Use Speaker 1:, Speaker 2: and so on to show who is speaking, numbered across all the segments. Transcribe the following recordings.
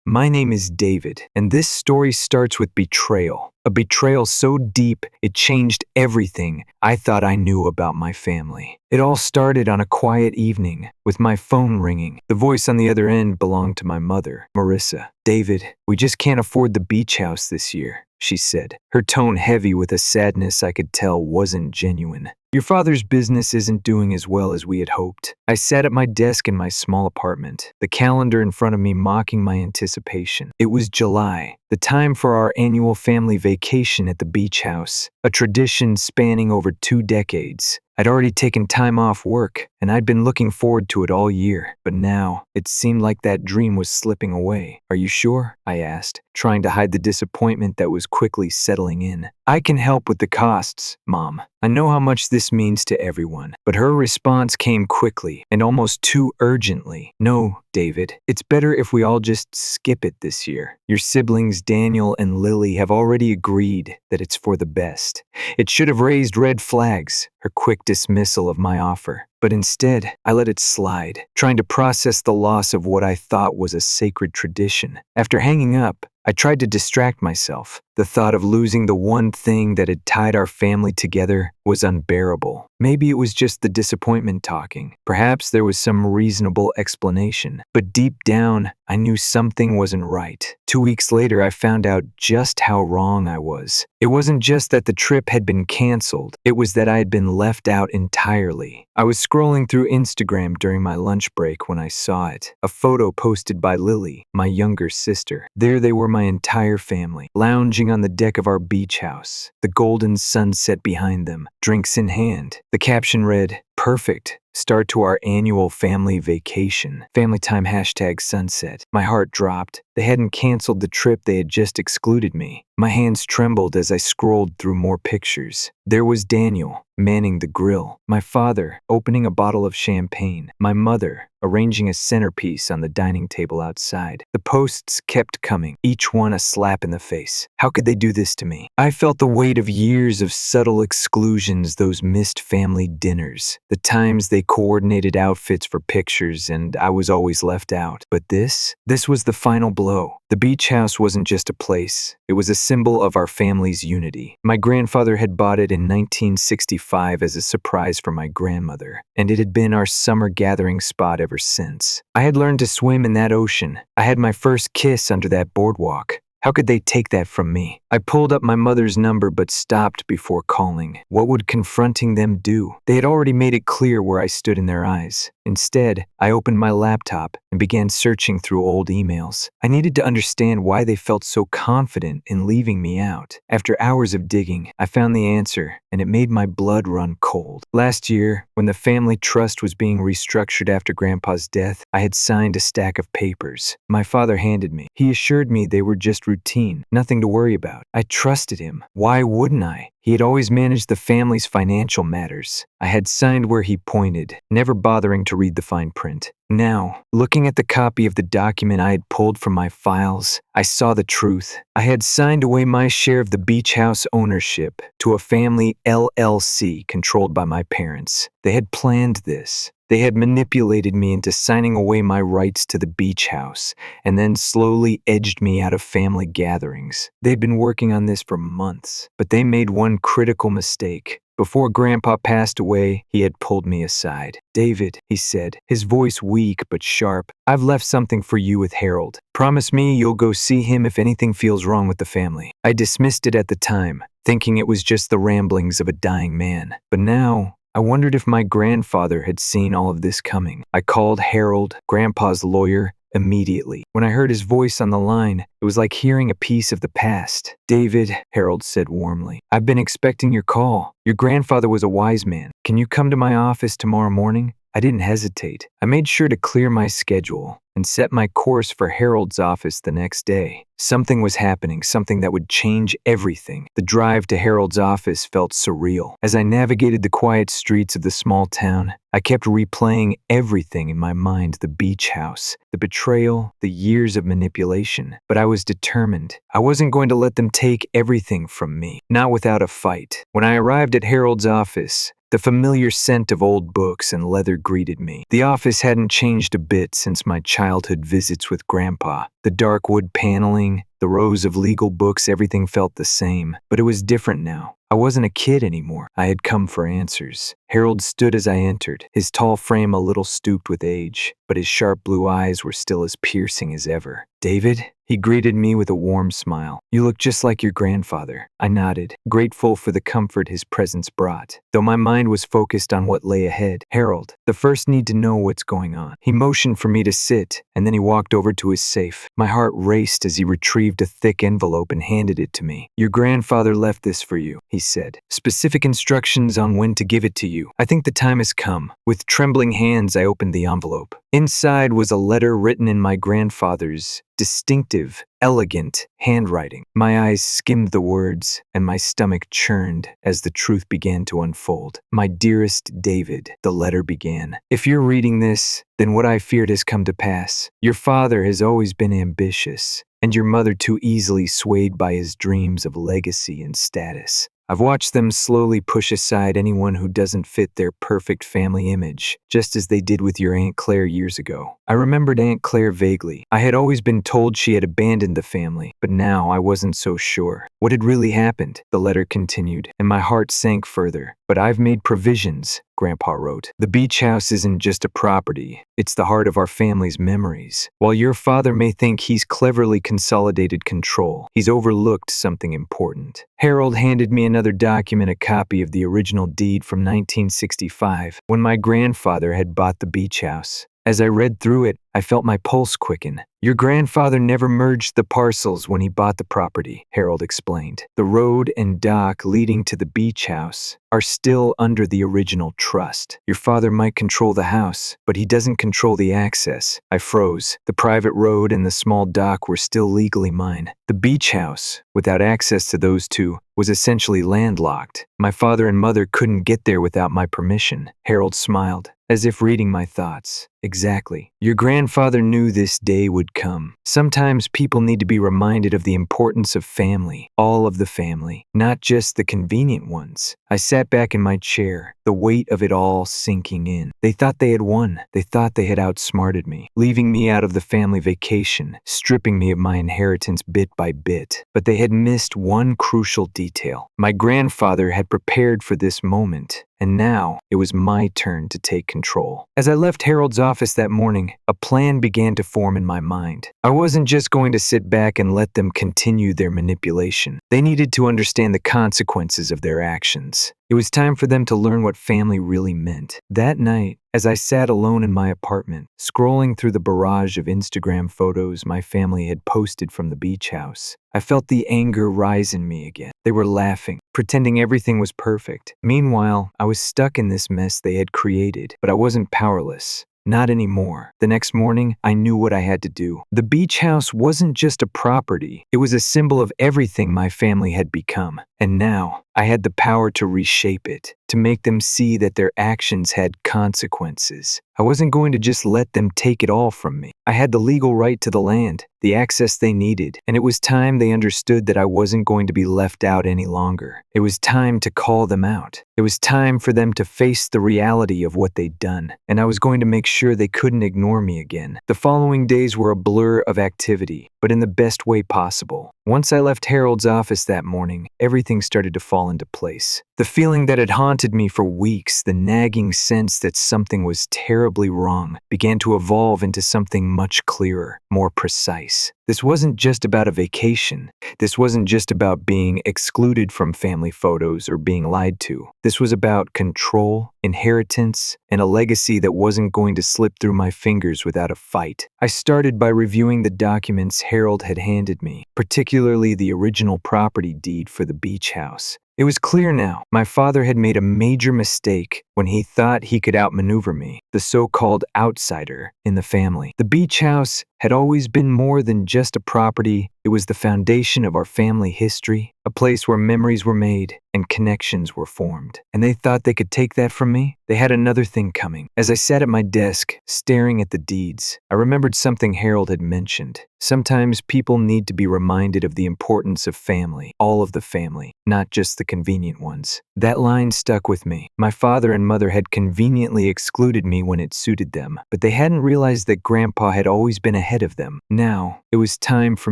Speaker 1: My name is David, and this story starts with betrayal. A betrayal so deep it changed everything I thought I knew about my family. It all started on a quiet evening, with my phone ringing. The voice on the other end belonged to my mother, Marissa. "David, we just can't afford the beach house this year," she said, her tone heavy with a sadness I could tell wasn't genuine. "Your father's business isn't doing as well as we had hoped." I sat at my desk in my small apartment, the calendar in front of me mocking my anticipation. It was July, the time for our annual family vacation at the beach house, a tradition spanning over 2 decades. I'd already taken time off work, and I'd been looking forward to it all year. But now, it seemed like that dream was slipping away. "Are you sure?" I asked, trying to hide the disappointment that was quickly settling in. "I can help with the costs, Mom. I know how much this means to everyone." But her response came quickly, and almost too urgently. "No, David, it's better if we all just skip it this year. Your siblings Daniel and Lily have already agreed that it's for the best." It should have raised red flags, her quick dismissal of my offer. But instead, I let it slide, trying to process the loss of what I thought was a sacred tradition. After hanging up, I tried to distract myself. The thought of losing the one thing that had tied our family together was unbearable. Maybe it was just the disappointment talking. Perhaps there was some reasonable explanation. But deep down, I knew something wasn't right. 2 weeks later, I found out just how wrong I was. It wasn't just that the trip had been canceled. It was that I had been left out entirely. I was scrolling through Instagram during my lunch break when I saw it. A photo posted by Lily, my younger sister. There they were, my entire family, lounging on the deck of our beach house, the golden sunset behind them, drinks in hand. The caption read, "Perfect start to our annual family vacation. Family time #sunset. My heart dropped. They hadn't canceled the trip, they had just excluded me. My hands trembled as I scrolled through more pictures. There was Daniel, manning the grill. My father, opening a bottle of champagne. My mother, arranging a centerpiece on the dining table outside. The posts kept coming, each one a slap in the face. How could they do this to me? I felt the weight of years of subtle exclusions, those missed family dinners, the times they coordinated outfits for pictures and I was always left out. But this was the final blow. The beach house wasn't just a place. It was a symbol of our family's unity. My grandfather had bought it in 1965 as a surprise for my grandmother, and it had been our summer gathering spot ever since. I had learned to swim in that ocean. I had my first kiss under that boardwalk. How could they take that from me? I pulled up my mother's number but stopped before calling. What would confronting them do? They had already made it clear where I stood in their eyes. Instead, I opened my laptop and began searching through old emails. I needed to understand why they felt so confident in leaving me out. After hours of digging, I found the answer, and it made my blood run cold. Last year, when the family trust was being restructured after Grandpa's death, I had signed a stack of papers. My father handed me. He assured me they were just routine, nothing to worry about. I trusted him. Why wouldn't I? He had always managed the family's financial matters. I had signed where he pointed, never bothering to read the fine print. Now, looking at the copy of the document I had pulled from my files, I saw the truth. I had signed away my share of the beach house ownership to a family LLC controlled by my parents. They had planned this. They had manipulated me into signing away my rights to the beach house and then slowly edged me out of family gatherings. They'd been working on this for months, but they made one critical mistake. Before Grandpa passed away, he had pulled me aside. "David," he said, his voice weak but sharp, "I've left something for you with Harold. Promise me you'll go see him if anything feels wrong with the family." I dismissed it at the time, thinking it was just the ramblings of a dying man. But now, I wondered if my grandfather had seen all of this coming. I called Harold, Grandpa's lawyer, immediately. When I heard his voice on the line, it was like hearing a piece of the past. "David," Harold said warmly, "I've been expecting your call. Your grandfather was a wise man. Can you come to my office tomorrow morning?" I didn't hesitate. I made sure to clear my schedule and set my course for Harold's office the next day. Something was happening, something that would change everything. The drive to Harold's office felt surreal. As I navigated the quiet streets of the small town, I kept replaying everything in my mind: the beach house, the betrayal, the years of manipulation. But I was determined. I wasn't going to let them take everything from me, not without a fight. When I arrived at Harold's office, The familiar scent of old books and leather greeted me. The office hadn't changed a bit since my childhood visits with Grandpa. The dark wood paneling, the rows of legal books, everything felt the same. But it was different now. I wasn't a kid anymore. I had come for answers. Harold stood as I entered, his tall frame a little stooped with age, but his sharp blue eyes were still as piercing as ever. "David?" He greeted me with a warm smile. "You look just like your grandfather." I nodded, grateful for the comfort his presence brought, though my mind was focused on what lay ahead. "Harold, the first need to know what's going on." He motioned for me to sit, and then he walked over to his safe. My heart raced as he retrieved a thick envelope and handed it to me. "Your grandfather left this for you," he said. "Specific instructions on when to give it to you. I think the time has come." With trembling hands, I opened the envelope. Inside was a letter written in my grandfather's distinctive, elegant handwriting. My eyes skimmed the words, and my stomach churned as the truth began to unfold. "My dearest David," the letter began. "If you're reading this, then what I feared has come to pass. Your father has always been ambitious, and your mother too easily swayed by his dreams of legacy and status. I've watched them slowly push aside anyone who doesn't fit their perfect family image, just as they did with your Aunt Claire years ago." I remembered Aunt Claire vaguely. I had always been told she had abandoned the family, but now I wasn't so sure. What had really happened? The letter continued, and my heart sank further. "But I've made provisions," Grandpa wrote. "The beach house isn't just a property. It's the heart of our family's memories. While your father may think he's cleverly consolidated control, he's overlooked something important." Harold handed me another document, a copy of the original deed from 1965, when my grandfather had bought the beach house. As I read through it, I felt my pulse quicken. "Your grandfather never merged the parcels when he bought the property," Harold explained. "The road and dock leading to the beach house are still under the original trust. Your father might control the house, but he doesn't control the access." I froze. The private road and the small dock were still legally mine. The beach house, without access to those two, was essentially landlocked. My father and mother couldn't get there without my permission. Harold smiled, as if reading my thoughts. "Exactly. Your grandfather knew this day would come. Sometimes people need to be reminded of the importance of family, all of the family, not just the convenient ones." I sat back in my chair, the weight of it all sinking in. They thought they had won. They thought they had outsmarted me, leaving me out of the family vacation, stripping me of my inheritance bit by bit. But they had missed one crucial detail. My grandfather had prepared for this moment, and now it was my turn to take control. As I left Harold's office that morning, a plan began to form in my mind. I wasn't just going to sit back and let them continue their manipulation. They needed to understand the consequences of their actions. It was time for them to learn what family really meant. That night, as I sat alone in my apartment, scrolling through the barrage of Instagram photos my family had posted from the beach house, I felt the anger rise in me again. They were laughing, pretending everything was perfect. Meanwhile, I was stuck in this mess they had created, but I wasn't powerless. Not anymore. The next morning, I knew what I had to do. The beach house wasn't just a property. It was a symbol of everything my family had become. And now, I had the power to reshape it, to make them see that their actions had consequences. I wasn't going to just let them take it all from me. I had the legal right to the land, the access they needed, and it was time they understood that I wasn't going to be left out any longer. It was time to call them out. It was time for them to face the reality of what they'd done, and I was going to make sure they couldn't ignore me again. The following days were a blur of activity, but in the best way possible. Once I left Harold's office that morning, everything started to fall into place. The feeling that had haunted me for weeks, the nagging sense that something was terribly wrong, began to evolve into something much clearer, more precise. This wasn't just about a vacation. This wasn't just about being excluded from family photos or being lied to. This was about control, inheritance, and a legacy that wasn't going to slip through my fingers without a fight. I started by reviewing the documents Harold had handed me, particularly the original property deed for the beach house. It was clear now. My father had made a major mistake when he thought he could outmaneuver me, the so-called outsider in the family. The beach house had always been more than just a property. It was the foundation of our family history, a place where memories were made and connections were formed. And they thought they could take that from me? They had another thing coming. As I sat at my desk, staring at the deeds, I remembered something Harold had mentioned. Sometimes people need to be reminded of the importance of family, all of the family, not just the convenient ones. That line stuck with me. My father and mother had conveniently excluded me when it suited them, but they hadn't realized that Grandpa had always been ahead of them. Now, it was time for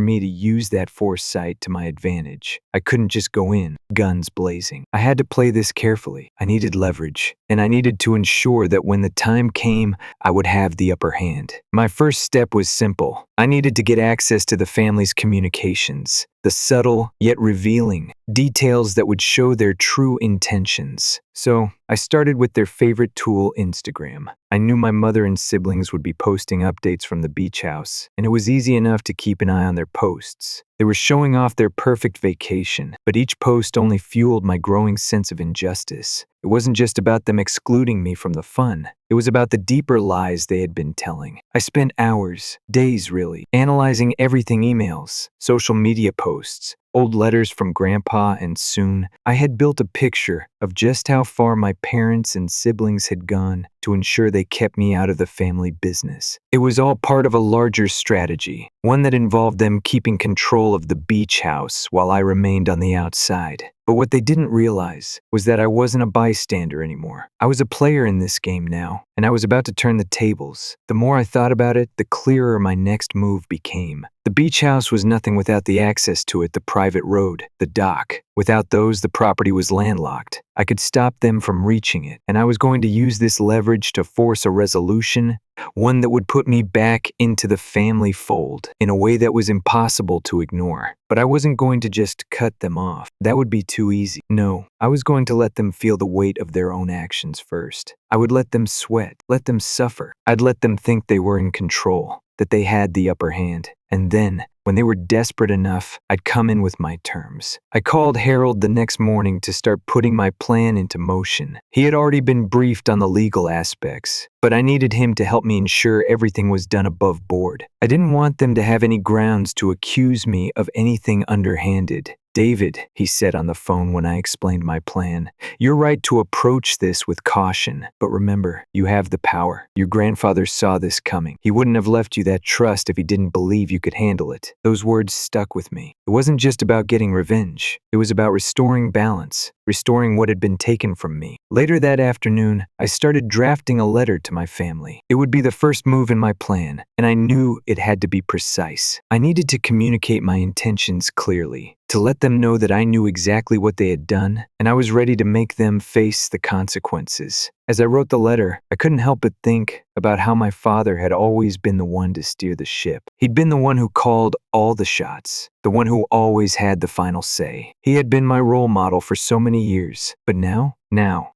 Speaker 1: me to use that foresight to my advantage. I couldn't just go in, guns blazing. I had to play this carefully. I needed leverage, and I needed to ensure that when the time came, I would have the upper hand. My first step was simple. I needed to get access to the family's communications, the subtle yet revealing details that would show their true intentions. So, I started with their favorite tool, Instagram. I knew my mother and siblings would be posting updates from the beach house, and it was easy enough to keep an eye on their posts. They were showing off their perfect vacation, but each post only fueled my growing sense of injustice. It wasn't just about them excluding me from the fun. It was about the deeper lies they had been telling. I spent hours, days really, analyzing everything: emails, social media posts, old letters from Grandpa, and soon I had built a picture of just how far my parents and siblings had gone to ensure they kept me out of the family business. It was all part of a larger strategy, one that involved them keeping control of the beach house while I remained on the outside. But what they didn't realize was that I wasn't a bystander anymore. I was a player in this game now, and I was about to turn the tables. The more I thought about it, the clearer my next move became. The beach house was nothing without the access to it, the private road, the dock. Without those, the property was landlocked. I could stop them from reaching it, and I was going to use this leverage to force a resolution, one that would put me back into the family fold in a way that was impossible to ignore. But I wasn't going to just cut them off. That would be too easy. No, I was going to let them feel the weight of their own actions first. I would let them sweat, let them suffer. I'd let them think they were in control, that they had the upper hand. And then, when they were desperate enough, I'd come in with my terms. I called Harold the next morning to start putting my plan into motion. He had already been briefed on the legal aspects, but I needed him to help me ensure everything was done above board. I didn't want them to have any grounds to accuse me of anything underhanded. "David," he said on the phone when I explained my plan, "you're right to approach this with caution, but remember, you have the power. Your grandfather saw this coming. He wouldn't have left you that trust if he didn't believe you could handle it." Those words stuck with me. It wasn't just about getting revenge. It was about restoring balance, restoring what had been taken from me. Later that afternoon, I started drafting a letter to my family. It would be the first move in my plan, and I knew it had to be precise. I needed to communicate my intentions clearly, to let them know that I knew exactly what they had done, and I was ready to make them face the consequences. As I wrote the letter, I couldn't help but think about how my father had always been the one to steer the ship. He'd been the one who called all the shots, the one who always had the final say. He had been my role model for so many years, but now,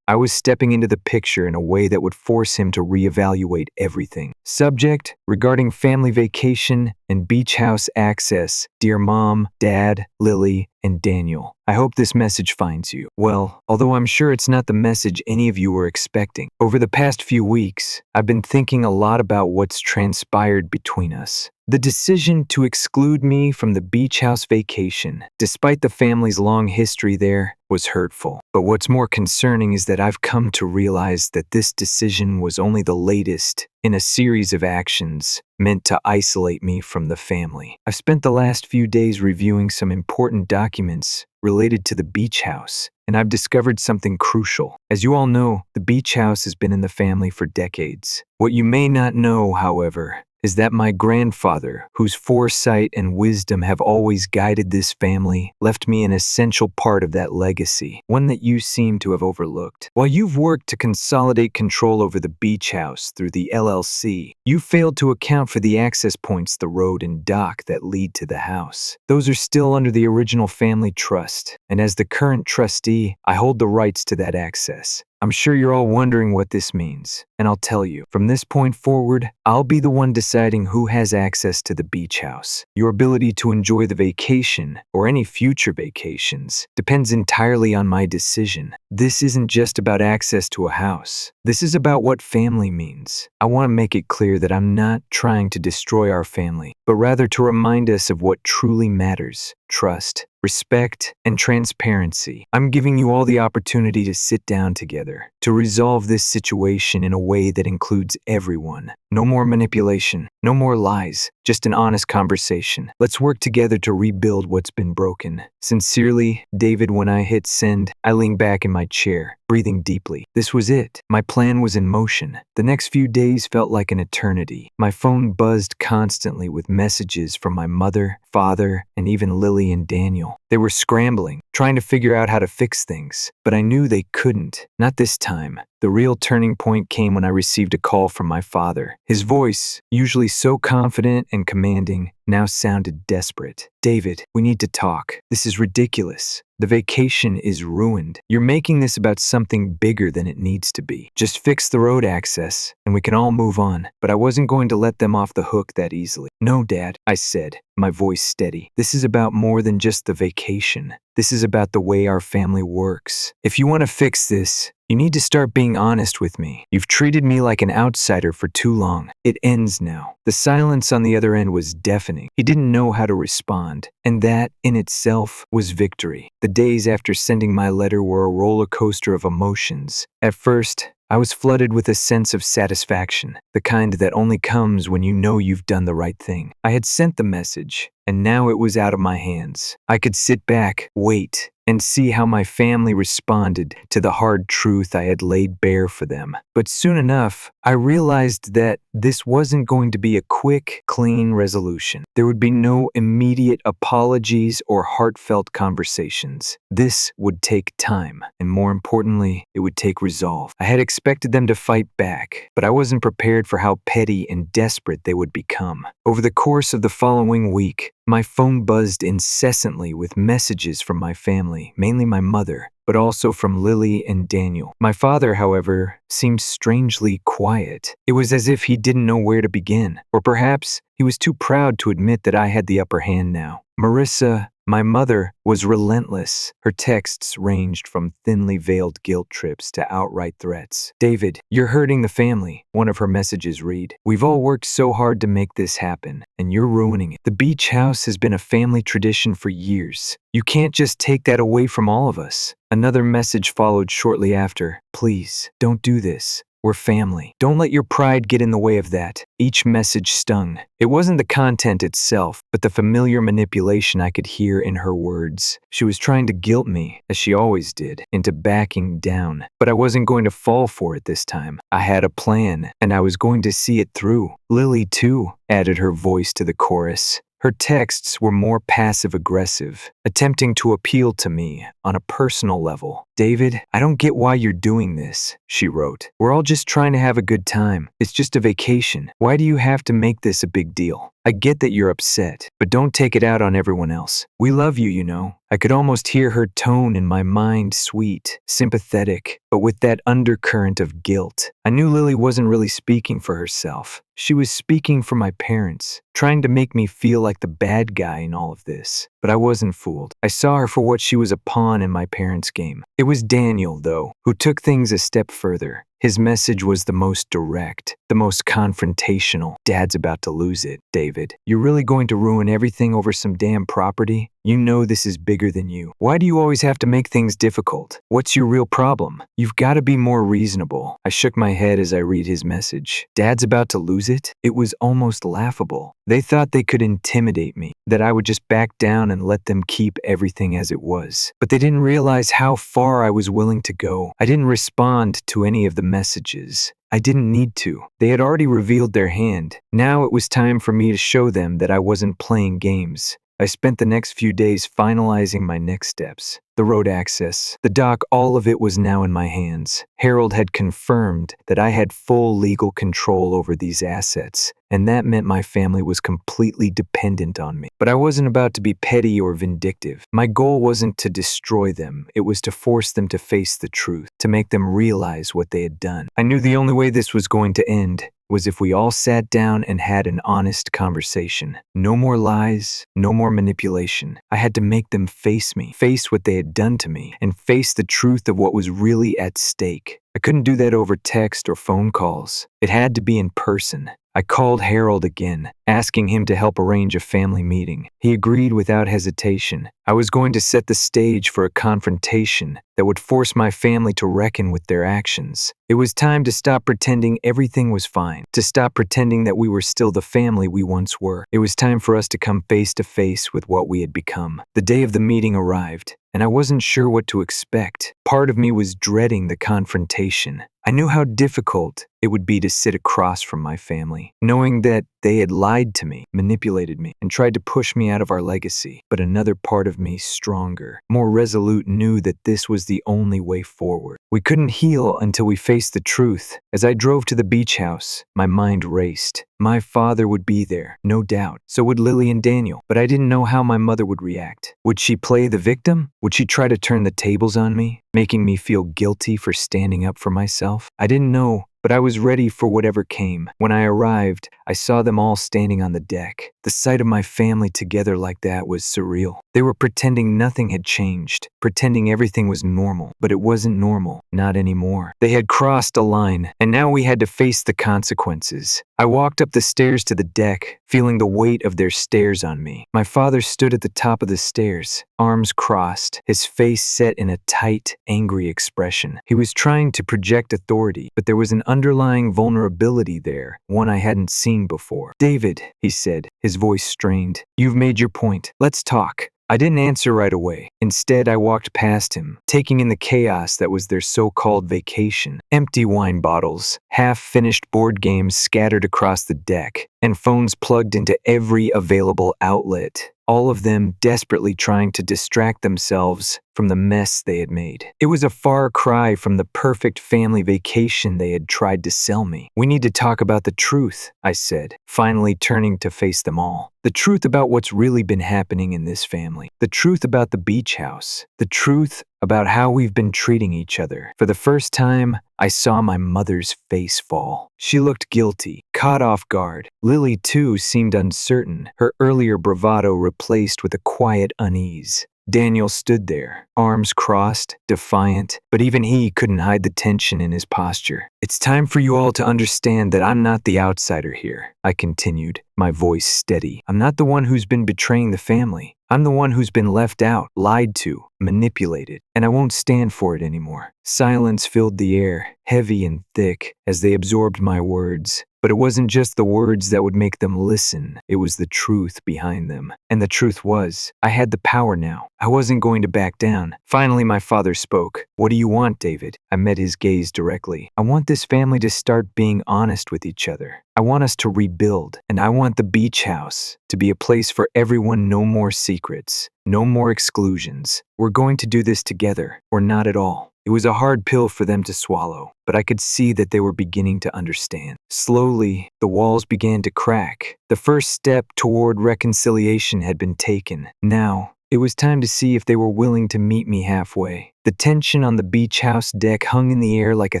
Speaker 1: I was stepping into the picture in a way that would force him to reevaluate everything. Subject: regarding family vacation and beach house access. Dear Mom, Dad, Lily, and Daniel, I hope this message finds you well, although I'm sure it's not the message any of you were expecting. Over the past few weeks, I've been thinking a lot about what's transpired between us. The decision to exclude me from the beach house vacation, despite the family's long history there, was hurtful. But what's more concerning is that I've come to realize that this decision was only the latest in a series of actions meant to isolate me from the family. I've spent the last few days reviewing some important documents related to the beach house, and I've discovered something crucial. As you all know, the beach house has been in the family for decades. What you may not know, however, is that my grandfather, whose foresight and wisdom have always guided this family, left me an essential part of that legacy, one that you seem to have overlooked. While you've worked to consolidate control over the beach house through the LLC, you failed to account for the access points, the road and dock that lead to the house. Those are still under the original family trust, and as the current trustee, I hold the rights to that access. I'm sure you're all wondering what this means, and I'll tell you. From this point forward, I'll be the one deciding who has access to the beach house. Your ability to enjoy the vacation, or any future vacations, depends entirely on my decision. This isn't just about access to a house. This is about what family means. I want to make it clear that I'm not trying to destroy our family, but rather to remind us of what truly matters: trust, respect, and transparency. I'm giving you all the opportunity to sit down together, to resolve this situation in a way that includes everyone. No more manipulation, no more lies, just an honest conversation. Let's work together to rebuild what's been broken. Sincerely, David. When I hit send, I leaned back in my chair, breathing deeply. This was it. My plan was in motion. The next few days felt like an eternity. My phone buzzed constantly with messages from my mother, father, and even Lily and Daniel. They were scrambling, trying to figure out how to fix things, but I knew they couldn't. Not this time. The real turning point came when I received a call from my father. His voice, usually so confident and commanding, now sounded desperate. David, we need to talk. This is ridiculous. The vacation is ruined. You're making this about something bigger than it needs to be. Just fix the road access, and we can all move on. But I wasn't going to let them off the hook that easily. No, Dad, I said, my voice steady. This is about more than just the vacation. This is about the way our family works. If you want to fix this, you need to start being honest with me. You've treated me like an outsider for too long. It ends now. The silence on the other end was deafening. He didn't know how to respond, and that, in itself, was victory. The days after sending my letter were a roller coaster of emotions. At first, I was flooded with a sense of satisfaction, the kind that only comes when you know you've done the right thing. I had sent the message, and now it was out of my hands. I could sit back, wait, and see how my family responded to the hard truth I had laid bare for them. But soon enough, I realized that this wasn't going to be a quick, clean resolution. There would be no immediate apologies or heartfelt conversations. This would take time, and more importantly, it would take resolve. I had expected them to fight back, but I wasn't prepared for how petty and desperate they would become. Over the course of the following week, my phone buzzed incessantly with messages from my family, mainly my mother, but also from Lily and Daniel. My father, however, seemed strangely quiet. It was as if he didn't know where to begin, or perhaps he was too proud to admit that I had the upper hand now. Marissa, my mother, was relentless. Her texts ranged from thinly veiled guilt trips to outright threats. David, you're hurting the family, one of her messages read. We've all worked so hard to make this happen, and you're ruining it. The beach house has been a family tradition for years. You can't just take that away from all of us. Another message followed shortly after. Please, don't do this. We're family. Don't let your pride get in the way of that. Each message stung. It wasn't the content itself, but the familiar manipulation I could hear in her words. She was trying to guilt me, as she always did, into backing down. But I wasn't going to fall for it this time. I had a plan, and I was going to see it through. Lily, too, added her voice to the chorus. Her texts were more passive-aggressive, attempting to appeal to me on a personal level. David, I don't get why you're doing this, she wrote. We're all just trying to have a good time. It's just a vacation. Why do you have to make this a big deal? I get that you're upset, but don't take it out on everyone else. We love you, you know. I could almost hear her tone in my mind, sweet, sympathetic, but with that undercurrent of guilt. I knew Lily wasn't really speaking for herself. She was speaking for my parents, trying to make me feel like the bad guy in all of this. But I wasn't fooled. I saw her for what she was, a pawn in my parents' game. It was Daniel, though, who took things a step further. His message was the most direct, the most confrontational. Dad's about to lose it, David. You're really going to ruin everything over some damn property? You know this is bigger than you. Why do you always have to make things difficult? What's your real problem? You've got to be more reasonable. I shook my head as I read his message. Dad's about to lose it? It was almost laughable. They thought they could intimidate me, that I would just back down and let them keep everything as it was. But they didn't realize how far I was willing to go. I didn't respond to any of the messages. I didn't need to. They had already revealed their hand. Now it was time for me to show them that I wasn't playing games. I spent the next few days finalizing my next steps. The road access, the dock, all of it was now in my hands. Harold had confirmed that I had full legal control over these assets, and that meant my family was completely dependent on me. But I wasn't about to be petty or vindictive. My goal wasn't to destroy them. It was to force them to face the truth, to make them realize what they had done. I knew the only way this was going to end was if we all sat down and had an honest conversation. No more lies, no more manipulation. I had to make them face me, face what they had done to me, and face the truth of what was really at stake. I couldn't do that over text or phone calls. It had to be in person. I called Harold again, asking him to help arrange a family meeting. He agreed without hesitation. I was going to set the stage for a confrontation that would force my family to reckon with their actions. It was time to stop pretending everything was fine, to stop pretending that we were still the family we once were. It was time for us to come face to face with what we had become. The day of the meeting arrived, and I wasn't sure what to expect. Part of me was dreading the confrontation. I knew how difficult it would be to sit across from my family, knowing that they had lied to me, manipulated me, and tried to push me out of our legacy. But another part of me, stronger, more resolute, knew that this was the only way forward. We couldn't heal until we faced the truth. As I drove to the beach house, my mind raced. My father would be there, no doubt. So would Lily and Daniel. But I didn't know how my mother would react. Would she play the victim? Would she try to turn the tables on me, making me feel guilty for standing up for myself? I didn't know, but I was ready for whatever came. When I arrived, I saw them all standing on the deck. The sight of my family together like that was surreal. They were pretending nothing had changed, pretending everything was normal, but it wasn't normal, not anymore. They had crossed a line, and now we had to face the consequences. I walked up the stairs to the deck, feeling the weight of their stares on me. My father stood at the top of the stairs, arms crossed, his face set in a tight, angry expression. He was trying to project authority, but there was an underlying vulnerability there, one I hadn't seen before. "David," he said, his voice strained, "you've made your point. Let's talk." I didn't answer right away. Instead, I walked past him, taking in the chaos that was their so-called vacation. Empty wine bottles, half-finished board games scattered across the deck, and phones plugged into every available outlet. All of them desperately trying to distract themselves from the mess they had made. It was a far cry from the perfect family vacation they had tried to sell me. "We need to talk about the truth," I said, finally turning to face them all. "The truth about what's really been happening in this family. The truth about the beach house. The truth about how we've been treating each other." For the first time, I saw my mother's face fall. She looked guilty, caught off guard. Lily, too, seemed uncertain, her earlier bravado replaced with a quiet unease. Daniel stood there, arms crossed, defiant, but even he couldn't hide the tension in his posture. "It's time for you all to understand that I'm not the outsider here," I continued, my voice steady. "I'm not the one who's been betraying the family. I'm the one who's been left out, lied to, manipulated, and I won't stand for it anymore." Silence filled the air, heavy and thick, as they absorbed my words. But it wasn't just the words that would make them listen, it was the truth behind them. And the truth was, I had the power now. I wasn't going to back down. Finally, my father spoke. "What do you want, David?" I met his gaze directly. "I want this family to start being honest with each other. I want us to rebuild, and I want the beach house to be a place for everyone. No more secrets, no more exclusions. We're going to do this together, or not at all." It was a hard pill for them to swallow, but I could see that they were beginning to understand. Slowly, the walls began to crack. The first step toward reconciliation had been taken. Now, it was time to see if they were willing to meet me halfway. The tension on the beach house deck hung in the air like a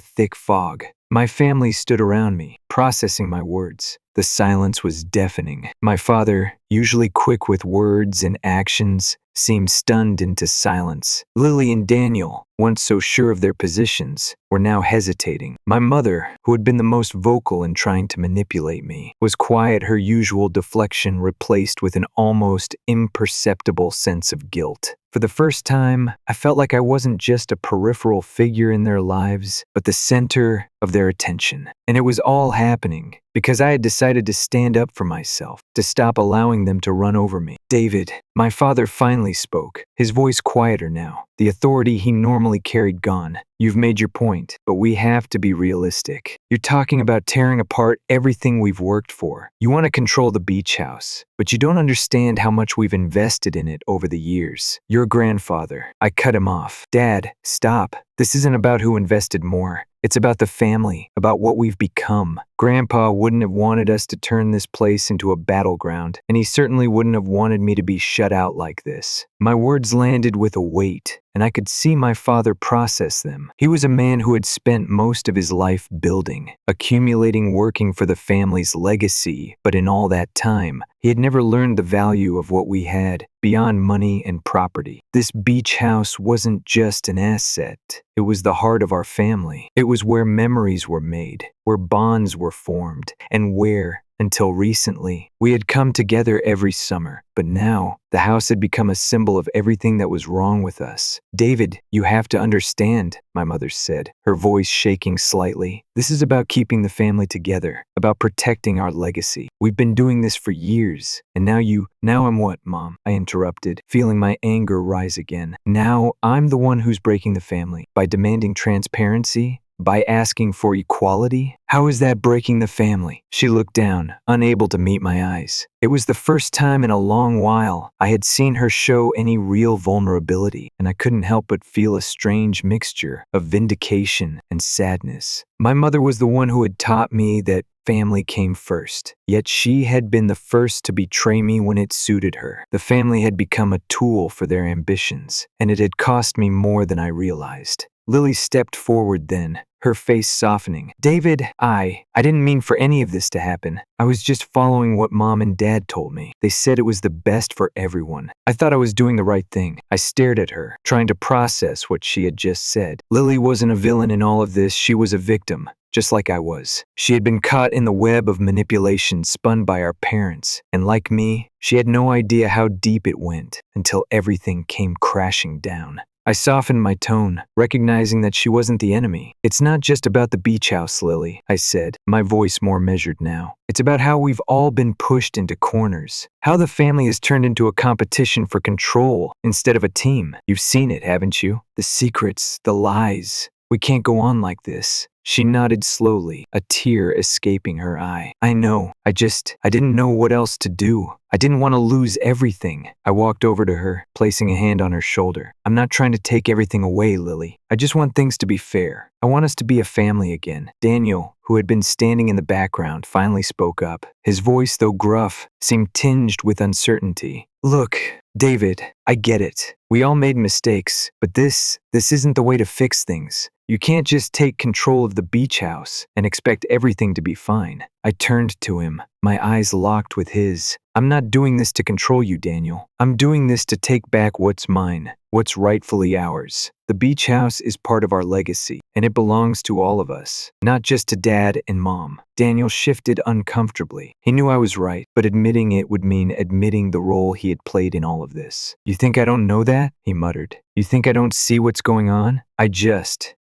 Speaker 1: thick fog. My family stood around me, processing my words. The silence was deafening. My father, usually quick with words and actions, seemed stunned into silence. Lily and Daniel, once so sure of their positions, were now hesitating. My mother, who had been the most vocal in trying to manipulate me, was quiet, her usual deflection replaced with an almost imperceptible sense of guilt. For the first time, I felt like I wasn't just a peripheral figure in their lives, but the center of their attention. And it was all happening because I had decided to stand up for myself, to stop allowing them to run over me. "David," my father finally spoke, his voice quieter now, the authority he normally carried gone. "You've made your point, but we have to be realistic. You're talking about tearing apart everything we've worked for. You want to control the beach house, but you don't understand how much we've invested in it over the years. Your grandfather." I cut him off. "Dad, stop. This isn't about who invested more. It's about the family, about what we've become. Grandpa wouldn't have wanted us to turn this place into a battleground, and he certainly wouldn't have wanted me to be shut out like this." My words landed with a weight, and I could see my father process them. He was a man who had spent most of his life building, accumulating, working for the family's legacy, but in all that time, He had never learned the value of what we had beyond money and property. This beach house wasn't just an asset. It was the heart of our family. It was where memories were made, where bonds were formed, and where, until recently, we had come together every summer. But now, the house had become a symbol of everything that was wrong with us. "David, you have to understand," my mother said, her voice shaking slightly. "This is about keeping the family together, about protecting our legacy. We've been doing this for years. And now I'm what, Mom?" I interrupted, feeling my anger rise again. "Now I'm the one who's breaking the family. By demanding transparency? By asking for equality? How is that breaking the family?" She looked down, unable to meet my eyes. It was the first time in a long while I had seen her show any real vulnerability, and I couldn't help but feel a strange mixture of vindication and sadness. My mother was the one who had taught me that family came first, yet she had been the first to betray me when it suited her. The family had become a tool for their ambitions, and it had cost me more than I realized. Lily stepped forward then, her face softening. "David, I didn't mean for any of this to happen. I was just following what Mom and Dad told me. They said it was the best for everyone. I thought I was doing the right thing." I stared at her, trying to process what she had just said. Lily wasn't a villain in all of this. She was a victim, just like I was. She had been caught in the web of manipulation spun by our parents, and like me, she had no idea how deep it went until everything came crashing down. I softened my tone, recognizing that she wasn't the enemy. "It's not just about the beach house, Lily," I said, my voice more measured now. "It's about how we've all been pushed into corners. How the family has turned into a competition for control instead of a team. You've seen it, haven't you? The secrets, the lies. We can't go on like this." She nodded slowly, a tear escaping her eye. "I know. I didn't know what else to do. I didn't want to lose everything." I walked over to her, placing a hand on her shoulder. "I'm not trying to take everything away, Lily. I just want things to be fair. I want us to be a family again." Daniel, who had been standing in the background, finally spoke up. His voice, though gruff, seemed tinged with uncertainty. "Look, David, I get it. We all made mistakes, but this isn't the way to fix things. You can't just take control of the beach house and expect everything to be fine." I turned to him, my eyes locked with his. "I'm not doing this to control you, Daniel. I'm doing this to take back what's mine, what's rightfully ours. The beach house is part of our legacy, and it belongs to all of us, not just to Dad and Mom." Daniel shifted uncomfortably. He knew I was right, but admitting it would mean admitting the role he had played in all of this. "You think I don't know that?" he muttered. "You think I don't see what's going on? I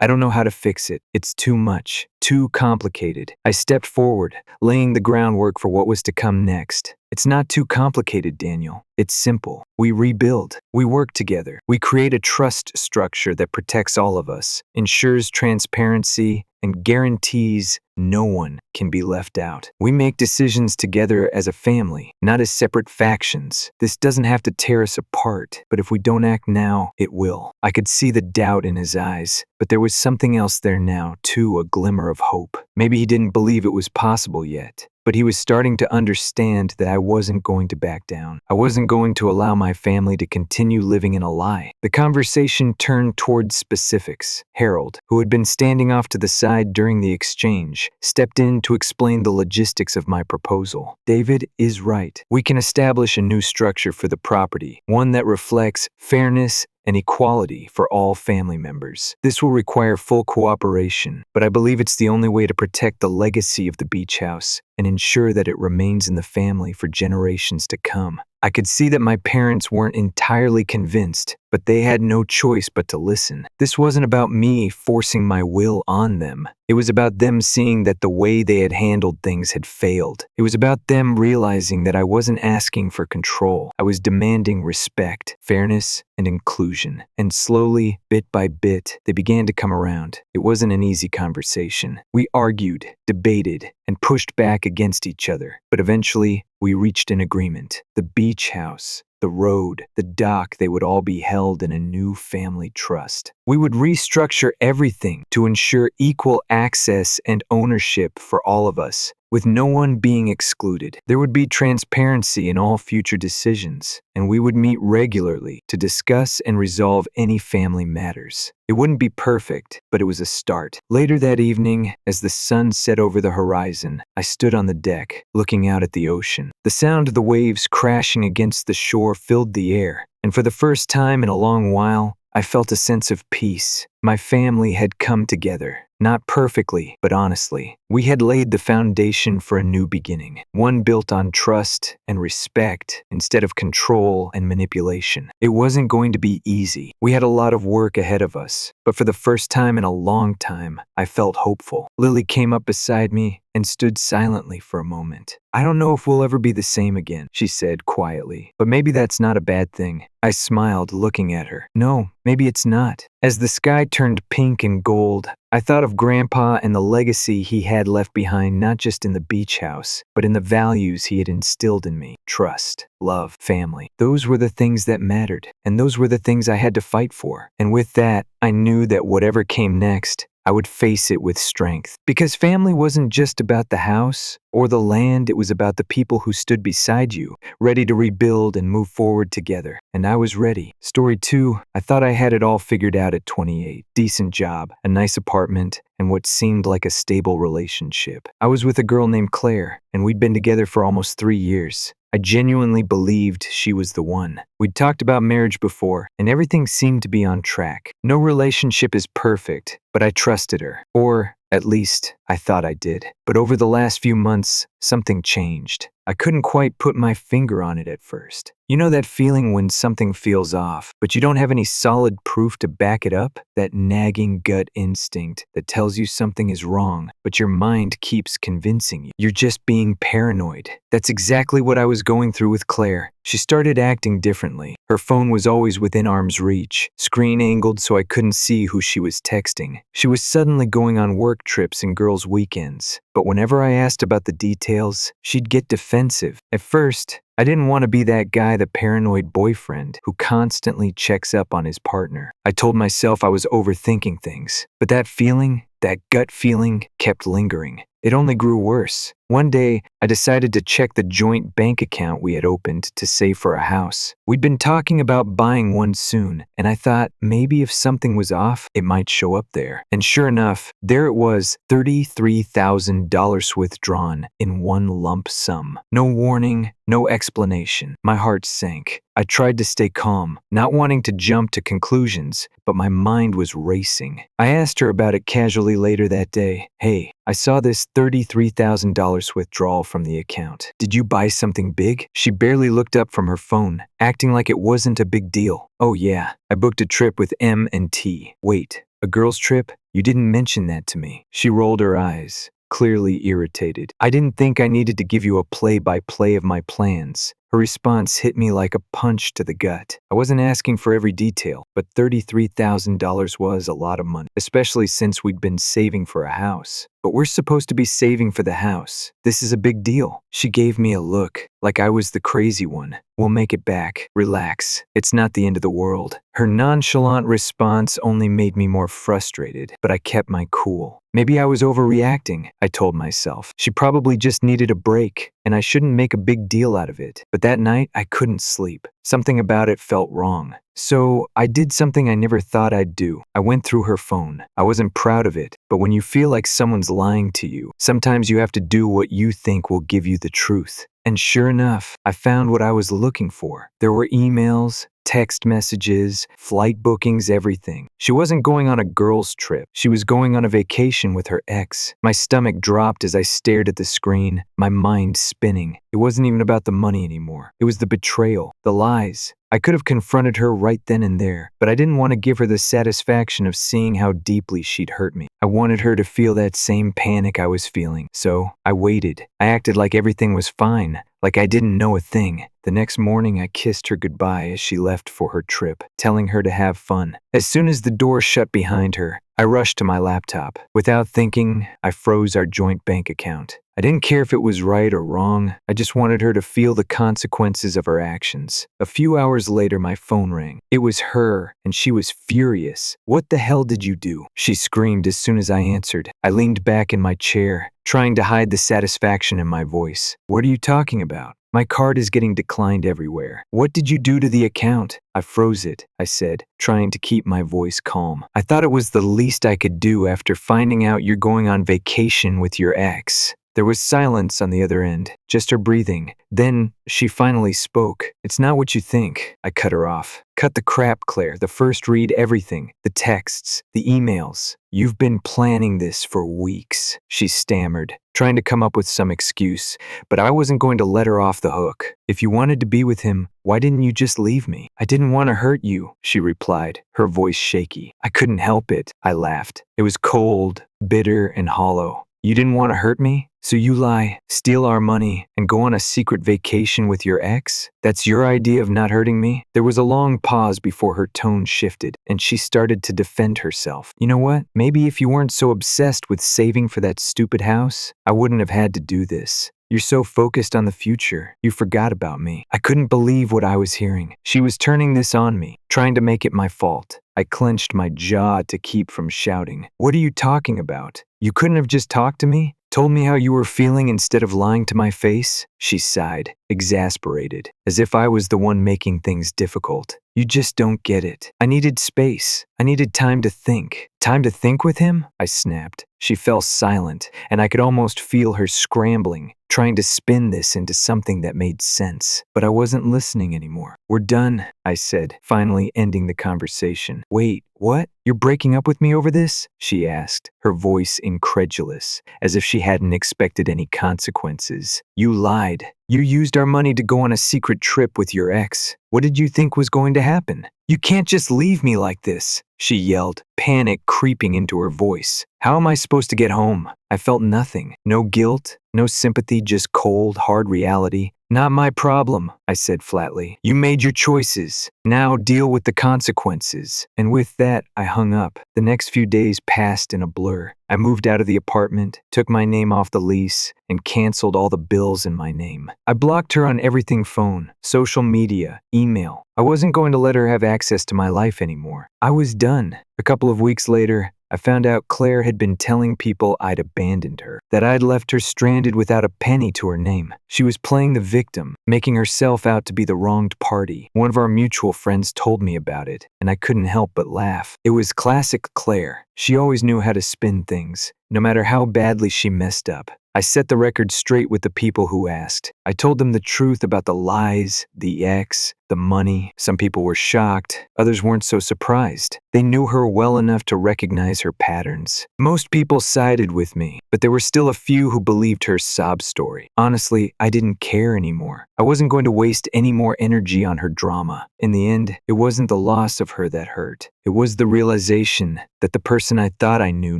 Speaker 1: don't know how to fix it. It's too much, too complicated." I stepped forward, laying the groundwork for what was to come next. "It's not too complicated, Daniel. It's simple. We rebuild. We work together. We create a trust structure that protects all of us, ensures transparency, and guarantees no one can be left out. We make decisions together as a family, not as separate factions. This doesn't have to tear us apart, but if we don't act now, it will." I could see the doubt in his eyes, but there was something else there now, too, a glimmer of hope. Maybe he didn't believe it was possible yet, but he was starting to understand that I wasn't going to back down. I wasn't going to allow my family to continue living in a lie. The conversation turned towards specifics. Harold, who had been standing off to the side during the exchange, stepped in to explain the logistics of my proposal. "David is right. We can establish a new structure for the property, one that reflects fairness and equality for all family members. This will require full cooperation, but I believe it's the only way to protect the legacy of the beach house and ensure that it remains in the family for generations to come." I could see that my parents weren't entirely convinced, but they had no choice but to listen. This wasn't about me forcing my will on them. It was about them seeing that the way they had handled things had failed. It was about them realizing that I wasn't asking for control. I was demanding respect, fairness, and inclusion. And slowly, bit by bit, they began to come around. It wasn't an easy conversation. We argued, debated, and pushed back against each other. But eventually, we reached an agreement. The beach house, the road, the dock, they would all be held in a new family trust. We would restructure everything to ensure equal access and ownership for all of us. with no one being excluded. There would be transparency in all future decisions, and we would meet regularly to discuss and resolve any family matters. It wouldn't be perfect, but it was a start. Later that evening, as the sun set over the horizon, I stood on the deck, looking out at the ocean. The sound of the waves crashing against the shore filled the air, and for the first time in a long while, I felt a sense of peace. My family had come together. Not perfectly, but honestly. We had laid the foundation for a new beginning, one built on trust and respect instead of control and manipulation. It wasn't going to be easy. We had a lot of work ahead of us, but for the first time in a long time, I felt hopeful. Lily came up beside me and stood silently for a moment. "I don't know if we'll ever be the same again," she said quietly, "but maybe that's not a bad thing." I smiled, looking at her. "No, maybe it's not." As the sky turned pink and gold, I thought of Grandpa and the legacy he had left behind, not just in the beach house, but in the values he had instilled in me. Trust, love, family. Those were the things that mattered, and those were the things I had to fight for. And with that, I knew that whatever came next, I would face it with strength. Because family wasn't just about the house or the land, it was about the people who stood beside you, ready to rebuild and move forward together. And I was ready. Story 2, I thought I had it all figured out at 28. Decent job, a nice apartment, and what seemed like a stable relationship. I was with a girl named Claire, and we'd been together for almost 3 years. I genuinely believed she was the one. We'd talked about marriage before, and everything seemed to be on track. No relationship is perfect, but I trusted her. Or, at least, I thought I did. But over the last few months, something changed. I couldn't quite put my finger on it at first. You know that feeling when something feels off, but you don't have any solid proof to back it up? That nagging gut instinct that tells you something is wrong, but your mind keeps convincing you you're just being paranoid. That's exactly what I was going through with Claire. She started acting differently. Her phone was always within arm's reach, screen angled so I couldn't see who she was texting. She was suddenly going on work trips and girls' weekends. But whenever I asked about the details, she'd get defensive. At first, I didn't want to be that guy, the paranoid boyfriend who constantly checks up on his partner. I told myself I was overthinking things, but that feeling, that gut feeling, kept lingering. It only grew worse. One day, I decided to check the joint bank account we had opened to save for a house. We'd been talking about buying one soon, and I thought maybe if something was off, it might show up there. And sure enough, there it was, $33,000 withdrawn in one lump sum. No warning, no explanation. My heart sank. I tried to stay calm, not wanting to jump to conclusions, but my mind was racing. I asked her about it casually later that day. "Hey, I saw this $33,000 withdrawal from the account. Did you buy something big?" She barely looked up from her phone, acting like it wasn't a big deal. "Oh yeah, I booked a trip with M&T. Wait, a girl's trip? You didn't mention that to me." She rolled her eyes, clearly irritated. "I didn't think I needed to give you a play-by-play of my plans." Her response hit me like a punch to the gut. I wasn't asking for every detail, but $33,000 was a lot of money, especially since we'd been saving for a house. "But we're supposed to be saving for the house. This is a big deal." She gave me a look, like I was the crazy one. "We'll make it back. Relax. It's not the end of the world." Her nonchalant response only made me more frustrated, but I kept my cool. Maybe I was overreacting, I told myself. She probably just needed a break, and I shouldn't make a big deal out of it. But that night, I couldn't sleep. Something about it felt wrong. So I did something I never thought I'd do. I went through her phone. I wasn't proud of it, but when you feel like someone's lying to you, sometimes you have to do what you think will give you the truth. And sure enough, I found what I was looking for. There were emails, text messages, flight bookings, everything. She wasn't going on a girls' trip. She was going on a vacation with her ex. My stomach dropped as I stared at the screen, my mind spinning. It wasn't even about the money anymore. It was the betrayal, the lies. I could have confronted her right then and there, but I didn't want to give her the satisfaction of seeing how deeply she'd hurt me. I wanted her to feel that same panic I was feeling, so I waited. I acted like everything was fine, like I didn't know a thing. The next morning, I kissed her goodbye as she left for her trip, telling her to have fun. As soon as the door shut behind her, I rushed to my laptop. Without thinking, I froze our joint bank account. I didn't care if it was right or wrong. I just wanted her to feel the consequences of her actions. A few hours later, my phone rang. It was her, and she was furious. "What the hell did you do?" she screamed as soon as I answered. I leaned back in my chair, trying to hide the satisfaction in my voice. "What are you talking about? My card is getting declined everywhere. What did you do to the account?" "I froze it," I said, trying to keep my voice calm. "I thought it was the least I could do after finding out you're going on vacation with your ex." There was silence on the other end, just her breathing. Then she finally spoke. "It's not what you think." I cut her off. "Cut the crap, Claire. The first read everything. The texts, the emails. You've been planning this for weeks," she stammered, trying to come up with some excuse, but I wasn't going to let her off the hook. "If you wanted to be with him, why didn't you just leave me?" "I didn't want to hurt you," she replied, her voice shaky. "I couldn't help it," I laughed. It was cold, bitter, and hollow. "You didn't want to hurt me? So you lie, steal our money, and go on a secret vacation with your ex? That's your idea of not hurting me?" There was a long pause before her tone shifted, and she started to defend herself. "You know what? Maybe if you weren't so obsessed with saving for that stupid house, I wouldn't have had to do this. You're so focused on the future, you forgot about me." I couldn't believe what I was hearing. She was turning this on me, trying to make it my fault. I clenched my jaw to keep from shouting. "What are you talking about? You couldn't have just talked to me? Told me how you were feeling instead of lying to my face?" She sighed, exasperated, as if I was the one making things difficult. "You just don't get it. I needed space. I needed time to think." "Time to think with him?" I snapped. She fell silent, and I could almost feel her scrambling, trying to spin this into something that made sense. But I wasn't listening anymore. "We're done," I said, finally ending the conversation. "Wait, what? You're breaking up with me over this?" she asked, her voice incredulous, as if she hadn't expected any consequences. "You lied. You used our money to go on a secret trip with your ex. What did you think was going to happen? You can't just leave me like this," she yelled, panic creeping into her voice. "How am I supposed to get home?" I felt nothing. No guilt, no sympathy, just cold, hard reality. "Not my problem," I said flatly. "You made your choices. Now deal with the consequences." And with that, I hung up. The next few days passed in a blur. I moved out of the apartment, took my name off the lease, and canceled all the bills in my name. I blocked her on everything: phone, social media, email. I wasn't going to let her have access to my life anymore. I was done. A couple of weeks later, I found out Claire had been telling people I'd abandoned her, that I'd left her stranded without a penny to her name. She was playing the victim, making herself out to be the wronged party. One of our mutual friends told me about it, and I couldn't help but laugh. It was classic Claire. She always knew how to spin things, no matter how badly she messed up. I set the record straight with the people who asked. I told them the truth about the lies, the ex, the money. Some people were shocked, others weren't so surprised. They knew her well enough to recognize her patterns. Most people sided with me, but there were still a few who believed her sob story. Honestly, I didn't care anymore. I wasn't going to waste any more energy on her drama. In the end, it wasn't the loss of her that hurt. It was the realization that the person I thought I knew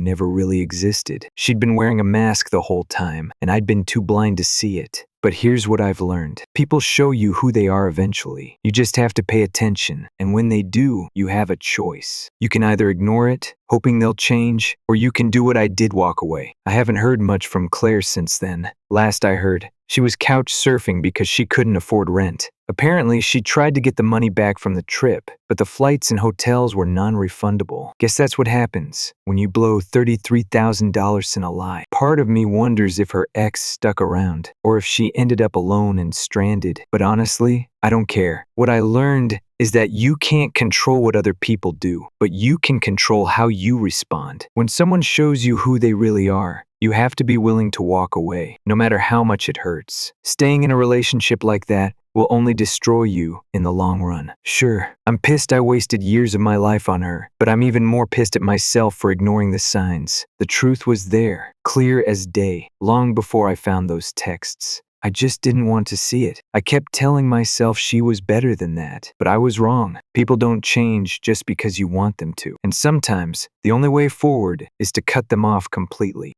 Speaker 1: never really existed. She'd been wearing a mask the whole time, and I'd been too blind to see it. But here's what I've learned. People show you who they are eventually. You just have to pay attention, and when they do, you have a choice. You can either ignore it, hoping they'll change, or you can do what I did: walk away. I haven't heard much from Claire since then. Last I heard, she was couch surfing because she couldn't afford rent. Apparently, she tried to get the money back from the trip, but the flights and hotels were non-refundable. Guess that's what happens when you blow $33,000 in a lie. Part of me wonders if her ex stuck around, or if she ended up alone and stranded. But honestly, I don't care. What I learned is that you can't control what other people do, but you can control how you respond. When someone shows you who they really are, you have to be willing to walk away, no matter how much it hurts. Staying in a relationship like that will only destroy you in the long run. Sure, I'm pissed I wasted years of my life on her, but I'm even more pissed at myself for ignoring the signs. The truth was there, clear as day, long before I found those texts. I just didn't want to see it. I kept telling myself she was better than that, but I was wrong. People don't change just because you want them to. And sometimes, the only way forward is to cut them off completely.